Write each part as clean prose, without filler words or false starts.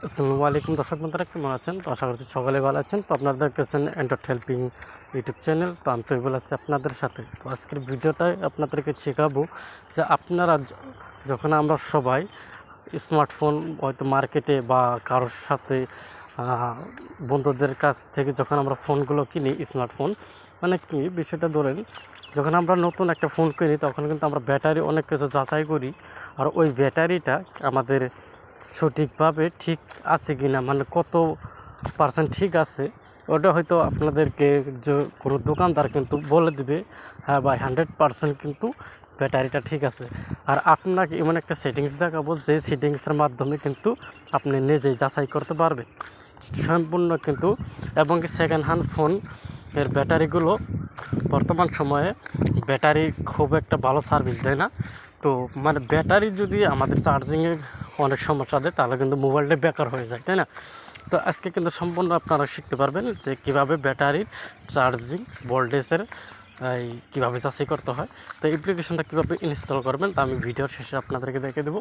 আসসালামু আলাইকুম দর্শক বন্ধুরা, কেমন আছেন? তো আশা করছি সকলে ভালো আছেন। তো আপনারা দেখতেছেন এন্টার হেল্পিং ইউটিউব চ্যানেল। তো আমি তৈবুল আছি আপনাদের সাথে। তো আজকের ভিডিওটায় আপনাদেরকে শেখাবো যে আপনারা যখন আমরা সবাই স্মার্টফোন হয়তো মার্কেটে বা কারোর সাথে বন্ধুদের কাছ থেকে যখন আমরা ফোনগুলো কিনি, স্মার্টফোন মানে কি বিষয়টা ধরেন, যখন আমরা নতুন একটা ফোন কিনি তখন কিন্তু আমরা ব্যাটারি অনেক কিছু যাচাই করি। আর ওই ব্যাটারিটা আমাদের সঠিকভাবে ঠিক আছে কি না, মানে কত পার্সেন্ট ঠিক আছে, ওটা হয়তো আপনাদেরকে যে কোনো দোকানদার কিন্তু বলে দিবে, হ্যাঁ ভাই 100% কিন্তু ব্যাটারিটা ঠিক আছে। আর আপনাকে এমন একটা সেটিংস দেখাবো যে সেটিংসের মাধ্যমে কিন্তু আপনি নিজেই যাচাই করতে পারবেন সম্পূর্ণ কিন্তু। এবং সেকেন্ড হ্যান্ড ফোন এর ব্যাটারিগুলো বর্তমান সময়ে ব্যাটারি খুব একটা ভালো সার্ভিস দেয় না। তো মানে ব্যাটারি যদি আমাদের চার্জিংয়ে অনেক সমস্যা দেয় তাহলে কিন্তু মোবাইলটা বেকার হয়ে যায়, তাই না? তো আজকে কিন্তু সম্পূর্ণ আপনারা শিখতে পারবেন যে কীভাবে ব্যাটারির চার্জিং ভোল্টেজের কীভাবে যাচাই করতে হয়। তো অ্যাপ্লিকেশনটা কীভাবে ইনস্টল করবেন তা আমি ভিডিওর শেষে আপনাদেরকে দেখে দেবো।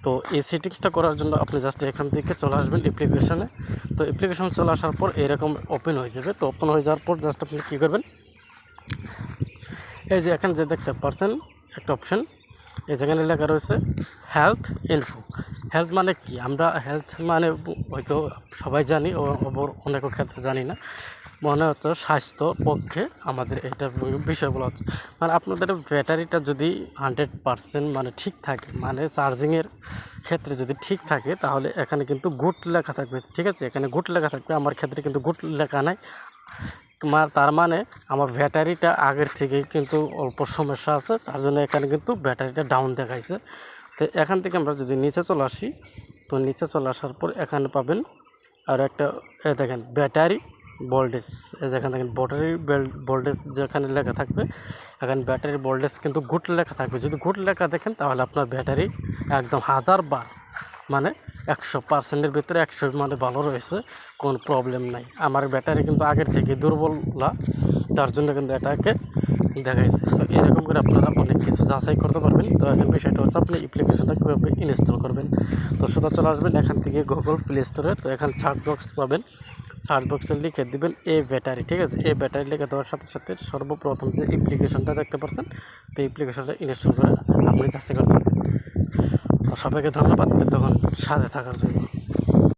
তো এই সেটিংসটা করার জন্য আপনি জাস্ট এখান থেকে চলে আসবেন অ্যাপ্লিকেশনে। তো অ্যাপ্লিকেশন চলে আসার পর এরকম ওপেন হয়ে যাবে। তো ওপেন হয়ে যাওয়ার পর জাস্ট আপনি কী করবেন, এই যে এখানে যে দেখতে পাচ্ছেন একটা অপশন, এই যেখানে লেখা রয়েছে হেলথ ইনফো। হেলথ মানে কি, আমরা হেলথ মানে হয়তো সবাই জানি, অনেক ক্ষেত্রে জানি না। মনে হচ্ছে স্বাস্থ্য পক্ষে আমাদের এটা বিষয়গুলো হচ্ছে মানে আপনাদের ব্যাটারিটা যদি 100% মানে ঠিক থাকে, মানে চার্জিংয়ের ক্ষেত্রে যদি ঠিক থাকে তাহলে এখানে কিন্তু গুড লেখা থাকবে, ঠিক আছে? এখানে গুড লেখা থাকবে, আমার ক্ষেত্রে কিন্তু গুড লেখা নাই। তার মানে আমার ব্যাটারিটা আগের থেকেই কিন্তু অল্প সমস্যা আছে, তার জন্য এখানে কিন্তু ব্যাটারিটা ডাউন দেখাইছে। তো এখান থেকে আমরা যদি নিচে চলে আসি, তো নিচে চলে আসার পর এখানে পাবেন আর একটা দেখেন ব্যাটারি ভোল্টেজ। যেখানে দেখেন ব্যাটারি ভোল্টেজ যেখানে লেখা থাকবে, এখানে ব্যাটারি ভোল্টেজ কিন্তু গুড লেখা থাকবে। যদি গুড লেখা দেখেন তাহলে আপনার ব্যাটারি একদম 1000 বার মানে 100%-এর ভিতরে 100 মানে ভালো রয়েছে, কোনো প্রবলেম নাই। আমার ব্যাটারি কিন্তু আগের থেকে দুর্বল, তার জন্য কিন্তু এটাকে দেখাইছে। তো এরকম করে আপনারা অনেক কিছু যাচাই করতে পারবেন। তো এখন বিষয়টা হচ্ছে আপনি অ্যাপ্লিকেশনটা কীভাবে ইনস্টল করবেন। তো সোজা চলে আসবেন এখান থেকে গুগল প্লে স্টোরে। তো এখানে সার্চ বক্স পাবেন, সার্চ বক্সে লিখে দেবেন এ ব্যাটারি, ঠিক আছে? এ ব্যাটারি লিখে দেওয়ার সাথে সাথে সর্বপ্রথম যে অ্যাপ্লিকেশনটা দেখতে পাচ্ছেন, তো অ্যাপ্লিকেশনটা ইনস্টল করে আপনি যাচাই করতে পারবেন। তো সবাইকে ধন্যবাদ তখন সাথে থাকার জন্য।